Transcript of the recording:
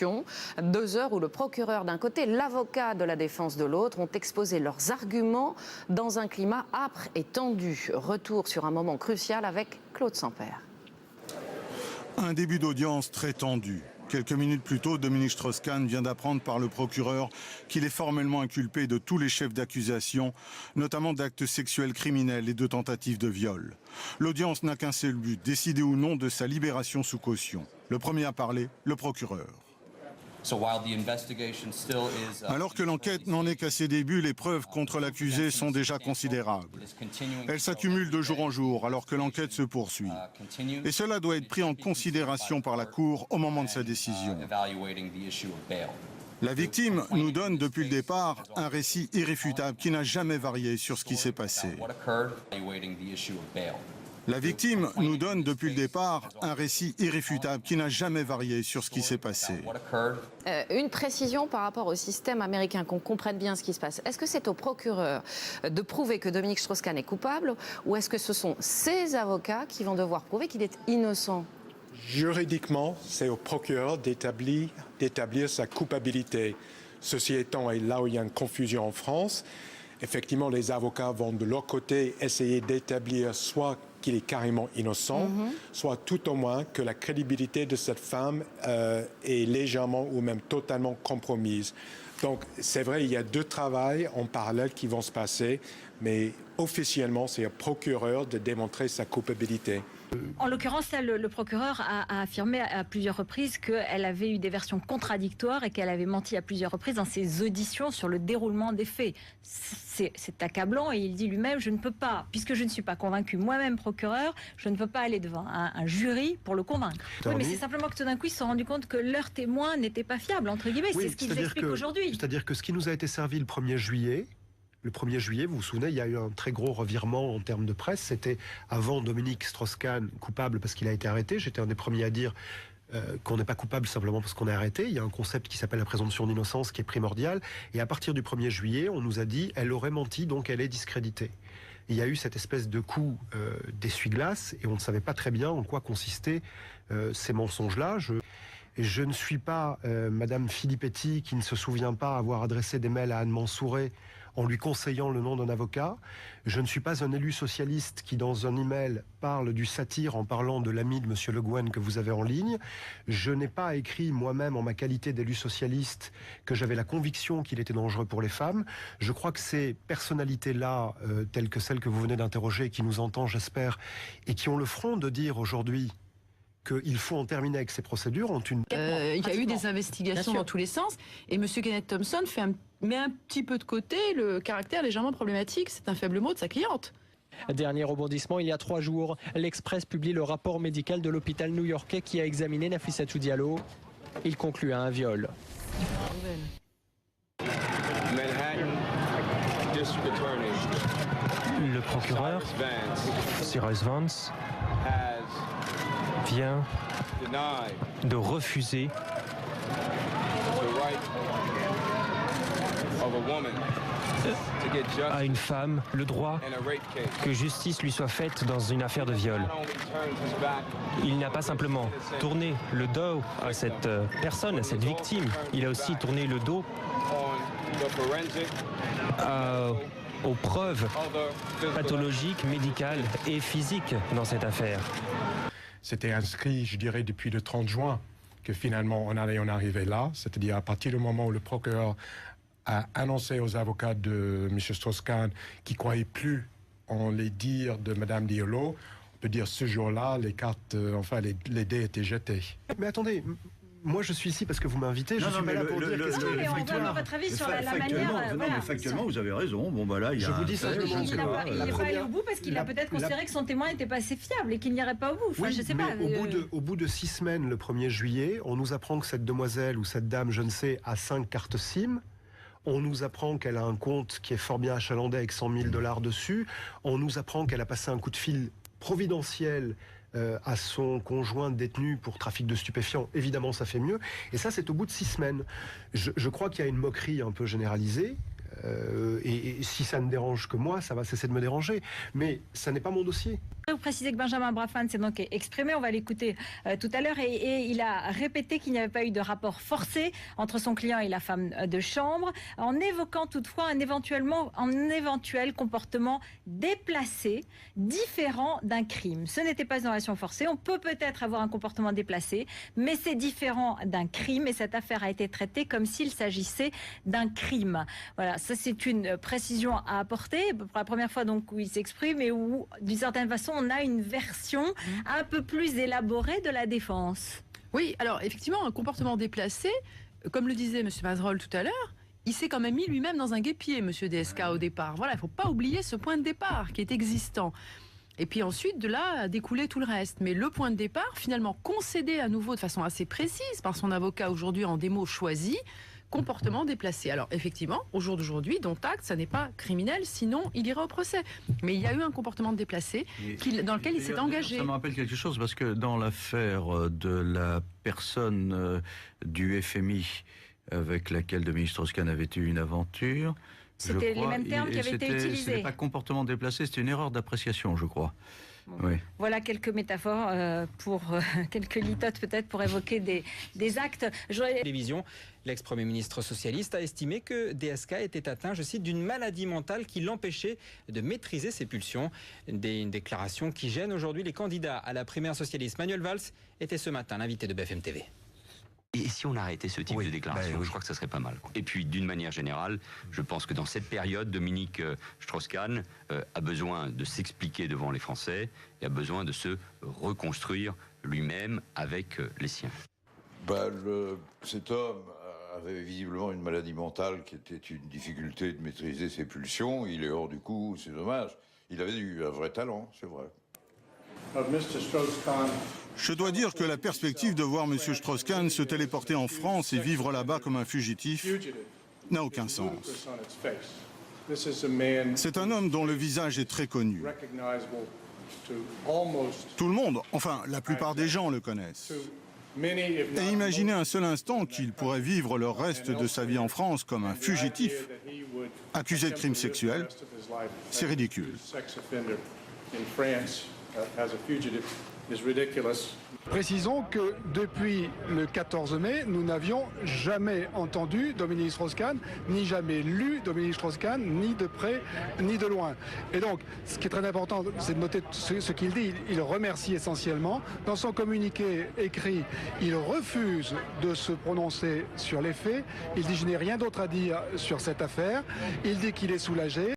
discussion. 2 heures où le procureur d'un côté, l'avocat de la défense de l'autre ont exposé leurs arguments dans un climat âpre et tendu. Retour sur un moment crucial avec Claude Sampère. Un début d'audience très tendu. Quelques minutes plus tôt, Dominique Strauss-Kahn vient d'apprendre par le procureur qu'il est formellement inculpé de tous les chefs d'accusation, notamment d'actes sexuels criminels et de tentatives de viol. L'audience n'a qu'un seul but, décider ou non de sa libération sous caution. Le premier à parler, le procureur. Alors que l'enquête n'en est qu'à ses débuts, les preuves contre l'accusé sont déjà considérables. Elles s'accumulent de jour en jour alors que l'enquête se poursuit. Et cela doit être pris en considération par la Cour au moment de sa décision. La victime nous donne depuis le départ un récit irréfutable qui n'a jamais varié sur ce qui s'est passé. La victime nous donne depuis le départ un récit irréfutable qui n'a jamais varié sur ce qui s'est passé. Une précision par rapport au système américain, qu'on comprenne bien ce qui se passe. Est-ce que c'est au procureur de prouver que Dominique Strauss-Kahn est coupable ou est-ce que ce sont ses avocats qui vont devoir prouver qu'il est innocent? Juridiquement, c'est au procureur d'établir sa culpabilité. Ceci étant, et là où il y a une confusion en France, effectivement, les avocats vont de leur côté essayer d'établir soit qu'il est carrément innocent, soit tout au moins que la crédibilité de cette femme est légèrement ou même totalement compromise. Donc, c'est vrai, il y a 2 travails en parallèle qui vont se passer, mais officiellement, c'est au procureur de démontrer sa culpabilité. En l'occurrence, là, le procureur a affirmé à plusieurs reprises qu'elle avait eu des versions contradictoires et qu'elle avait menti à plusieurs reprises dans ses auditions sur le déroulement des faits. C'est accablant et il dit lui-même, je ne peux pas, puisque je ne suis pas convaincu moi-même procureur, je ne peux pas aller devant un jury pour le convaincre. Oui, mais c'est simplement que tout d'un coup, ils se sont rendus compte que leurs témoins n'étaient pas fiables, entre guillemets. Oui, c'est ce qu'ils expliquent aujourd'hui. C'est-à-dire que ce qui nous a été servi le 1er juillet, vous vous souvenez, il y a eu un très gros revirement en termes de presse. C'était avant Dominique Strauss-Kahn coupable parce qu'il a été arrêté. J'étais un des premiers à dire qu'on n'est pas coupable simplement parce qu'on est arrêté. Il y a un concept qui s'appelle la présomption d'innocence qui est primordial. Et à partir du 1er juillet, on nous a dit elle aurait menti, donc elle est discréditée. Il y a eu cette espèce de coup d'essuie-glace et on ne savait pas très bien en quoi consistaient ces mensonges-là. Je ne suis pas Madame Filippetti qui ne se souvient pas avoir adressé des mails à Anne Mansouré en lui conseillant le nom d'un avocat. Je ne suis pas un élu socialiste qui, dans un email, parle du satire en parlant de l'ami de M. Le Guen que vous avez en ligne. Je n'ai pas écrit moi-même, en ma qualité d'élu socialiste, que j'avais la conviction qu'il était dangereux pour les femmes. Je crois que ces personnalités-là, telles que celles que vous venez d'interroger, qui nous entendent, j'espère, et qui ont le front de dire aujourd'hui qu'il faut en terminer avec ces procédures, ont une... Il y a eu des investigations dans tous les sens, et M. Kenneth Thompson met un petit peu de côté le caractère légèrement problématique, c'est un faible mot, de sa cliente. Dernier rebondissement, il y a 3 jours, l'Express publie le rapport médical de l'hôpital new-yorkais qui a examiné Nafissatou Diallo. Il conclut à un viol. Le procureur, Cyrus Vance, vient de refuser à une femme le droit que justice lui soit faite dans une affaire de viol. Il n'a pas simplement tourné le dos à cette personne, à cette victime, il a aussi tourné le dos aux preuves pathologiques, médicales et physiques dans cette affaire. C'était inscrit, je dirais, depuis le 30 juin que finalement on allait en arriver là, c'est-à-dire à partir du moment où le procureur a annoncé aux avocats de M. Strauss-Kahn qui ne croyaient plus en les dires de Mme Diallo, on peut dire ce jour-là, les cartes, les dés étaient jetés. Mais attendez, moi je suis ici parce que vous m'invitez, je suis pas là pour dire qu'est-ce que... mais on veut votre avis sur la manière... Non, mais factuellement, vous avez raison. Bon, bah là, il y a... Je vous dis simplement... Il n'est pas allé au bout parce qu'il a peut-être considéré que son témoin n'était pas assez fiable et qu'il n'irait pas au bout. Enfin, oui, je sais mais pas. Au bout de 6 semaines, le 1er juillet, on nous apprend que cette demoiselle ou cette dame, je ne sais, a 5 cartes SIM. On nous apprend qu'elle a un compte qui est fort bien achalandé avec 100 000 $ dessus. On nous apprend qu'elle a passé un coup de fil providentiel à son conjoint détenu pour trafic de stupéfiants. Évidemment, ça fait mieux. Et ça, c'est au bout de 6 semaines. Je crois qu'il y a une moquerie un peu généralisée. Et si ça ne dérange que moi, ça va cesser de me déranger. Mais ça n'est pas mon dossier. Vous précisez que Benjamin Brafman s'est donc exprimé, on va l'écouter tout à l'heure, et il a répété qu'il n'y avait pas eu de rapport forcé entre son client et la femme de chambre, en évoquant toutefois un éventuel comportement déplacé, différent d'un crime. Ce n'était pas une relation forcée, on peut peut-être avoir un comportement déplacé, mais c'est différent d'un crime, et cette affaire a été traitée comme s'il s'agissait d'un crime. Voilà, ça c'est une précision à apporter, pour la première fois donc où il s'exprime et où, d'une certaine façon, on a une version un peu plus élaborée de la défense. Oui, alors effectivement, un comportement déplacé, comme le disait M. Mazerolle tout à l'heure, il s'est quand même mis lui-même dans un guêpier, M. DSK, au départ. Voilà, il ne faut pas oublier ce point de départ qui est existant. Et puis ensuite, de là, a découlé tout le reste. Mais le point de départ, finalement, concédé à nouveau de façon assez précise par son avocat aujourd'hui en des mots choisis, comportement déplacé. Alors effectivement, au jour d'aujourd'hui, dont acte, ça n'est pas criminel, sinon il ira au procès. Mais il y a eu un comportement déplacé dans lequel il s'est engagé. Ça me rappelle quelque chose, parce que dans l'affaire de la personne du FMI avec laquelle Dominique Strauss-Kahn avait eu une aventure... C'était les mêmes termes qui avaient été utilisés. Ce n'est pas comportement déplacé, c'était une erreur d'appréciation, je crois. Bon, oui. Voilà quelques métaphores quelques litotes peut-être pour évoquer des actes. Télévision, l'ex-premier ministre socialiste a estimé que DSK était atteint, je cite, d'une maladie mentale qui l'empêchait de maîtriser ses pulsions. Une déclaration qui gêne aujourd'hui les candidats à la primaire socialiste. Manuel Valls était ce matin l'invité de BFM TV. Et si on arrêtait ce type de déclaration, je crois que ça serait pas mal. Et puis, d'une manière générale, je pense que dans cette période, Dominique Strauss-Kahn a besoin de s'expliquer devant les Français et a besoin de se reconstruire lui-même avec les siens. Cet homme avait visiblement une maladie mentale qui était une difficulté de maîtriser ses pulsions. Il est hors du coup, c'est dommage. Il avait eu un vrai talent, c'est vrai. Je dois dire que la perspective de voir M. Strauss-Kahn se téléporter en France et vivre là-bas comme un fugitif n'a aucun sens. C'est un homme dont le visage est très connu. Tout le monde, enfin la plupart des gens le connaissent. Et imaginez un seul instant qu'il pourrait vivre le reste de sa vie en France comme un fugitif, accusé de crimes sexuels, c'est ridicule. Précisons que depuis le 14 mai, nous n'avions jamais entendu Dominique Strauss-Kahn, ni jamais lu Dominique Strauss-Kahn, ni de près, ni de loin. Et donc, ce qui est très important, c'est de noter ce qu'il dit. Il remercie essentiellement. Dans son communiqué écrit, il refuse de se prononcer sur les faits. Il dit « je n'ai rien d'autre à dire sur cette affaire ». Il dit qu'il est soulagé.